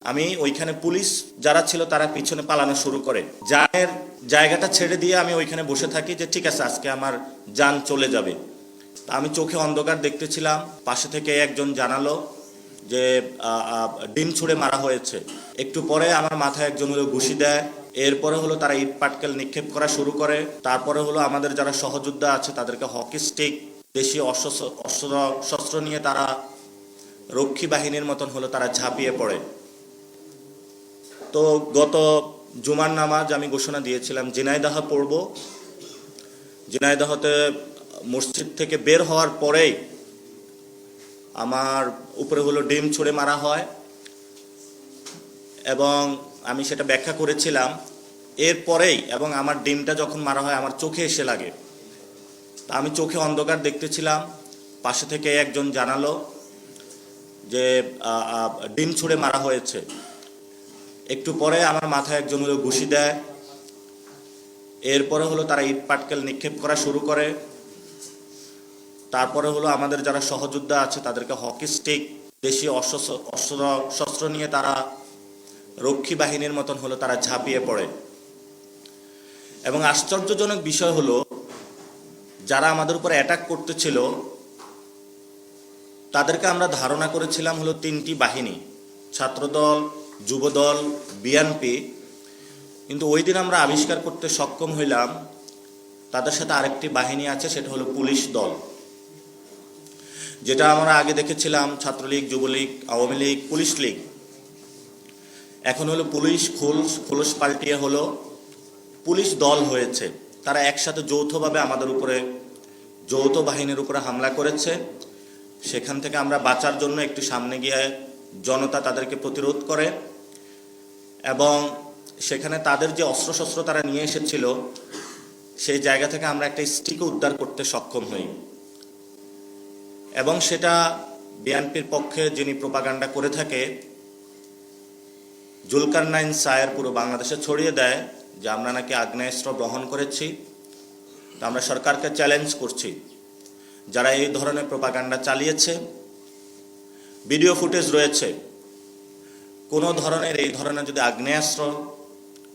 আমি ওইখানে পুলিশ যারা ছিল তারা পিছনে পালানো শুরু করে। জানের জায়গাটা ছেড়ে দিয়ে আমি ওইখানে বসে থাকি যে ঠিক আছে আজকে আমার জান চলে যাবে। তা আমি চোখে অন্ধকার দেখতেছিলাম, পাশে থেকে একজন জানালো যে ডিম ছুঁড়ে মারা হয়েছে। একটু পরে আমার মাথায় একজন হলো ঘুষি দেয়। এরপরে হলো তারা ইট পাটকেল নিক্ষেপ করা শুরু করে। তারপরে হলো আমাদের যারা সহযোদ্ধা আছে তাদেরকে হকি স্টিক, দেশীয় শস্ত্র নিয়ে তারা রক্ষী বাহিনীর মতন হলো তারা ঝাঁপিয়ে পড়ে। তো গত জুমার নামাজ আমি ঘোষণা দিয়েছিলাম ঝিনাইদহ পড়ব। ঝিনাইদহতে মসজিদ থেকে বের হওয়ার পরেই আমার উপরে হলো ডিম ছুঁড়ে মারা হয় এবং আমি সেটা ব্যাখ্যা করেছিলাম। এরপরেই এবং আমার ডিমটা যখন মারা হয় আমার চোখে এসে লাগে। তা আমি চোখে অন্ধকার দেখতেছিলাম, পাশে থেকে একজন জানালো যে ডিম ছুঁড়ে মারা হয়েছে। একটু পরে আমার মাথায় একজন হলো ঘুষি দেয়। এরপরে হলো তারা ইট পাটকেল নিক্ষেপ করা শুরু করে। তারপরে হলো আমাদের যারা সহযোদ্ধা আছে তাদেরকে হকি স্টিক, দেশীয় শস্ত্র নিয়ে তারা রক্ষী বাহিনীর মতন হলো তারা ঝাঁপিয়ে পড়ে। এবং আশ্চর্যজনক বিষয় হলো যারা আমাদের উপর অ্যাটাক করতেছিল তাদেরকে আমরা ধারণা করেছিলাম হলো তিনটি বাহিনী, ছাত্রদল, যুবদল, বিএনপি। কিন্তু ওই দিন আমরা আবিষ্কার করতে সক্ষম হইলাম তাদের সাথে আরেকটি বাহিনী আছে, সেটা হলো পুলিশ দল। যেটা আমরা আগে দেখেছিলাম ছাত্রলীগ, যুবলীগ, আওয়ামী লীগ, পুলিশ লীগ। এখন হলো পুলিশ খোলস পাল্টিয়ে হলো পুলিশ দল হয়েছে। তারা একসাথে যৌথভাবে আমাদের উপরে, যৌথ বাহিনীর উপরে হামলা করেছে। সেখান থেকে আমরা বাঁচার জন্য একটু সামনে গিয়ে জনতা তাদেরকে প্রতিরোধ করে এবং সেখানে তাদের যে অস্ত্রশস্ত্র তারা নিয়ে এসেছিল সেই জায়গা থেকে আমরা একটা স্টিক উদ্ধার করতে সক্ষম হই এবং সেটা বিএনপির পক্ষে যিনি প্রোপাগান্ডা করে থাকে জুলকারনাইন সায়ের পুরো বাংলাদেশে ছড়িয়ে দেয় যে আমরা নাকি আগ্নেয়াস্ত্র বহন করেছি। তা আমরা সরকারকে চ্যালেঞ্জ করছি, যারা এই ধরনের প্রোপাগান্ডা চালিয়েছে, ভিডিও ফুটেজ রয়েছে, কোনো ধরনের এই ধরনের যদি আগ্নেয়াস্ত্র,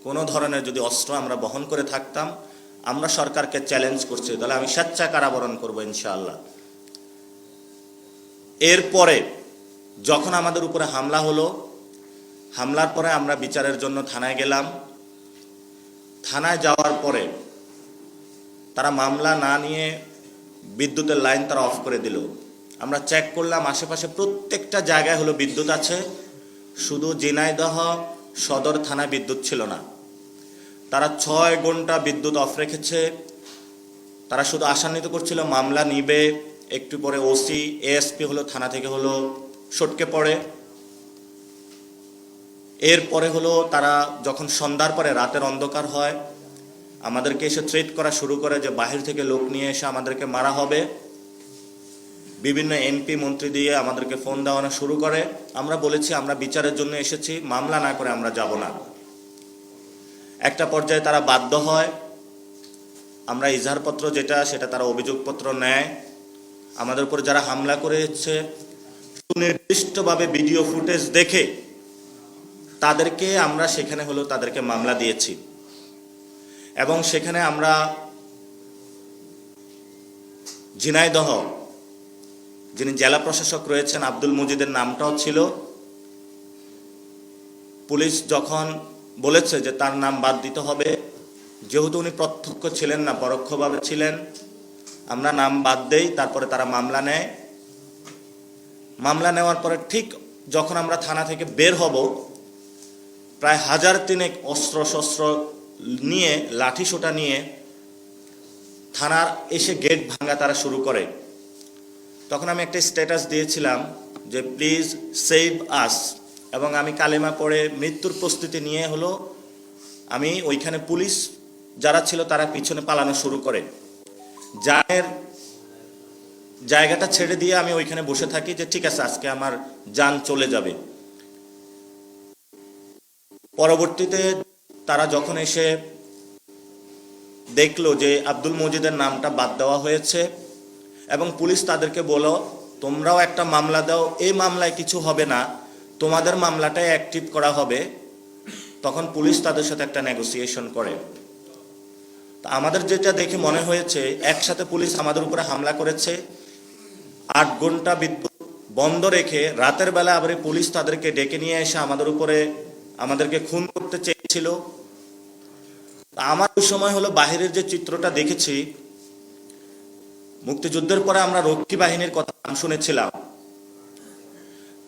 কোনো ধরনের যদি অস্ত্র আমরা বহন করে থাকতাম, আমরা সরকারকে চ্যালেঞ্জ করছি, তাহলে আমি স্বেচ্ছা কারাবরণ করবো ইনশাআল্লাহ। এরপরে যখন আমাদের উপরে হামলা হলো, হামলার পরে আমরা বিচারের জন্য থানায় গেলাম। থানায় যাওয়ার পরে তারা মামলা না নিয়ে বিদ্যুতের লাইন তারা অফ করে দিল। আমরা চেক করলাম আশেপাশে প্রত্যেকটা জায়গায় হলো বিদ্যুৎ আছে, শুধু ঝিনাইদহ সদর থানা বিদ্যুৎ ছিল না। তারা 6 ঘন্টা বিদ্যুৎ অফ রেখেছে। তারা শুধু আশান্বিত করছিল মামলা নিবে। একটু পরে ওসি, এএসপি হলো থানা থেকে হলো সটকে পড়ে। এরপরে হলো তারা যখন সন্ধ্যার পরে রাতের অন্ধকার হয় আমাদেরকে এসে থ্রেট করা শুরু করে যে বাহির থেকে লোক নিয়ে এসে আমাদেরকে মারা হবে। বিভিন্ন এমপি মন্ত্রী দিয়ে আমাদেরকে ফোন দেওয়ানো শুরু করে। আমরা বলেছি আমরা বিচারের জন্য এসেছি, মামলা না করে আমরা যাব না। একটা পর্যায়ে তারা বাধ্য হয়, আমরা ইজহারপত্র যেটা সেটা তারা অভিযোগপত্র নেয়। আমাদের উপর যারা হামলা করেছে সুনির্দিষ্টভাবে ভিডিও ফুটেজ দেখে তাদেরকে আমরা সেখানে হলো তাদেরকে মামলা দিয়েছি এবং সেখানে আমরা ঝিনাইদহ যিনি জেলা প্রশাসক রয়েছেন আব্দুল মজিদের নামটাও ছিল। পুলিশ যখন বলেছে যে তার নাম বাদ দিতে হবে, যেহেতু উনি প্রত্যক্ষ ছিলেন না পরোক্ষভাবে ছিলেন, আমরা নাম বাদ দেই। তারপরে তারা মামলা নেয়। মামলা নেওয়ার পরে ঠিক যখন আমরা থানা থেকে বের হব প্রায় 1003 অস্ত্র শস্ত্র নিয়ে, লাঠি সোটা নিয়ে থানার এসে গেট ভাঙা তারা শুরু করে। তখন আমি একটা স্ট্যাটাস দিয়েছিলাম যে প্লিজ সেভ আস, এবং আমি কালেমা পড়ে মৃত্যুর প্রস্তুতি নিয়ে হলো আমি ওইখানে পুলিশ যারা ছিল তারা পিছনে পালানো শুরু করে। জানের জায়গাটা ছেড়ে দিয়ে আমি ওইখানে বসে থাকি যে ঠিক আছে আজকে আমার জান চলে যাবে। পরবর্তীতে তারা যখন এসে দেখলো যে আব্দুল মজিদের নামটা বাদ দেওয়া হয়েছে এবং পুলিশ তাদেরকে বলো তোমরাও একটা মামলা দাও, এই মামলায় কিছু হবে না, তোমাদের মামলাটাই অ্যাক্টিভ করা হবে, তখন পুলিশ তাদের সাথে একটা নেগোসিয়েশন করে। তা আমাদের যেটা দেখে মনে হয়েছে, একসাথে পুলিশ আমাদের উপরে হামলা করেছে, 8 ঘন্টা বিদ্যুৎ বন্ধ রেখে রাতের বেলা আবার পুলিশ তাদেরকে ডেকে নিয়ে এসে আমাদেরকে খুন করতে চেয়েছিল। আমার ওই সময় হলো বাহিরের যে চিত্রটা দেখেছি, মুক্তিযুদ্ধের পরে আমরা রক্ষী বাহিনীর কথা শুনেছিলাম,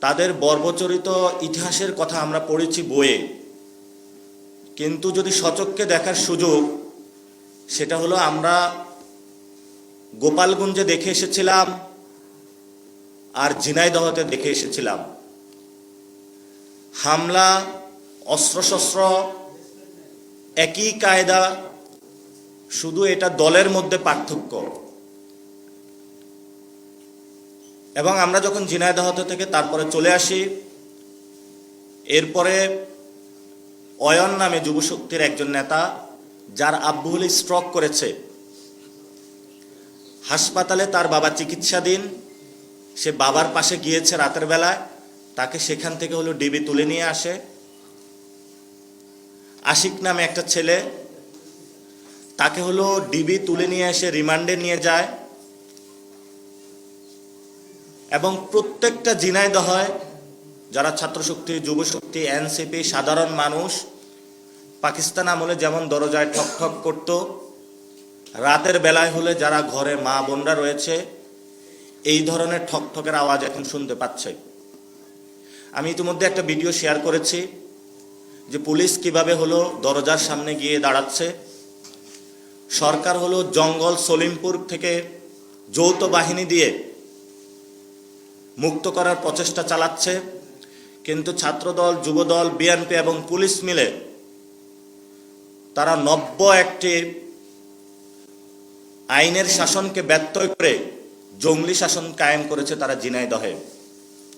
তাদের বর্বচরিত ইতিহাসের কথা আমরা পড়েছি বইয়ে, কিন্তু যদি সচক্ষে দেখার সুযোগ, সেটা হলো আমরা গোপালগঞ্জে দেখে এসেছিলাম আর ঝিনাইদহতে দেখে এসেছিলাম। হামলা, অস্ত্রশস্ত্র একই কায়দা, শুধু এটা দলের মধ্যে পার্থক্য। এবং আমরা যখন ঝিনাইদহ থেকে তারপরে চলে আসি, এরপরে অয়ন নামে যুবশক্তির একজন নেতা, যার আব্বু হলে স্ট্রোক করেছে, হাসপাতালে তার বাবা চিকিৎসাধীন, সে বাবার পাশে গিয়েছে রাতের বেলায়, তাকে সেখান থেকে হলো ডিবি তুলে নিয়ে আসে। আশিক নামে একটা ছেলে, তাকে হলো ডিবি তুলে নিয়ে এসে রিমান্ডে নিয়ে যায়। এবং প্রত্যেকটা ঝিনাইদহে যারা ছাত্রশক্তি, যুবশক্তি, এনসিপি, সাধারণ মানুষ পাকিস্তান আমলে যেমন দরজায় ঠক ঠক করত, রাতের বেলায় হলে যারা ঘরে মা বোনরা রয়েছে, এই ধরনের ঠকঠকের আওয়াজ এখন শুনতে পাচ্ছে। আমি ইতিমধ্যে একটা ভিডিও শেয়ার করেছি যে পুলিশ কিভাবে হলো দরজার সামনে গিয়ে দাঁড়াচ্ছে। সরকার হলো জঙ্গল সলিমপুর থেকে যৌথ বাহিনী দিয়ে মুক্ত করার প্রচেষ্টা চালাচ্ছে, কিন্তু ছাত্রদল, যুবদল, বিএনপি এবং পুলিশ মিলে তারা নব্য একটি আইনের শাসনকে ব্যত্যয় করে জঙ্গলি শাসন কায়েম করেছে তারা ঝিনাইদহে।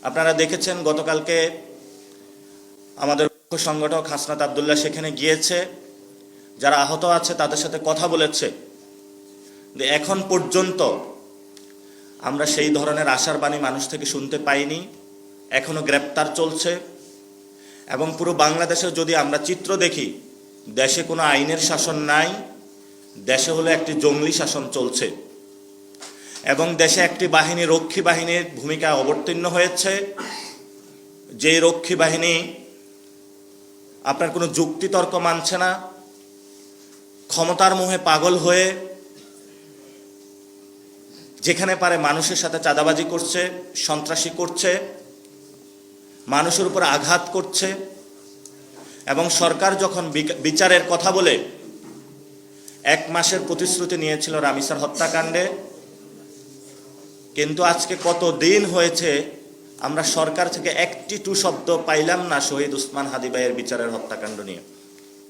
আপনারা দেখেছেন গতকালকে আমাদের সংগঠক হাসনাত আবদুল্লাহ সেখানে গিয়েছে, যারা আহত আছে তাদের সাথে কথা বলেছে। এখন পর্যন্ত আমরা সেই ধরনের আশার বাণী মানুষ থেকে শুনতে পাইনি, এখনো গ্রেপ্তার চলছে। এবং পুরো বাংলাদেশে যদি আমরা চিত্র দেখি, দেশে কোনো আইনের শাসন নাই, দেশে হলো একটি জঙ্গলি শাসন চলছে। এবং দেশে একটি বাহিনী, রক্ষী বাহিনীর ভূমিকা অবতীর্ণ হয়েছে, যেই রক্ষী বাহিনী আপনার কোনো যুক্তিতর্ক মানছে না, ক্ষমতার মোহে পাগল হয়ে যেখানে পারে মানুষের সাথে চাঁদাবাজি করছে, সন্ত্রাসী করছে, মানুষের উপর আঘাত করছে। এবং সরকার যখন বিচারের কথা বলে 1 মাসের প্রতিশ্রুতি নিয়েছিল রামিসার হত্যাকাণ্ডে, কিন্তু আজকে কত দিন হয়েছে আমরা সরকার থেকে একটি টু শব্দ পাইলাম না শহীদ উসমান হাদি ভাইয়ের বিচারের হত্যাকাণ্ড নিয়ে।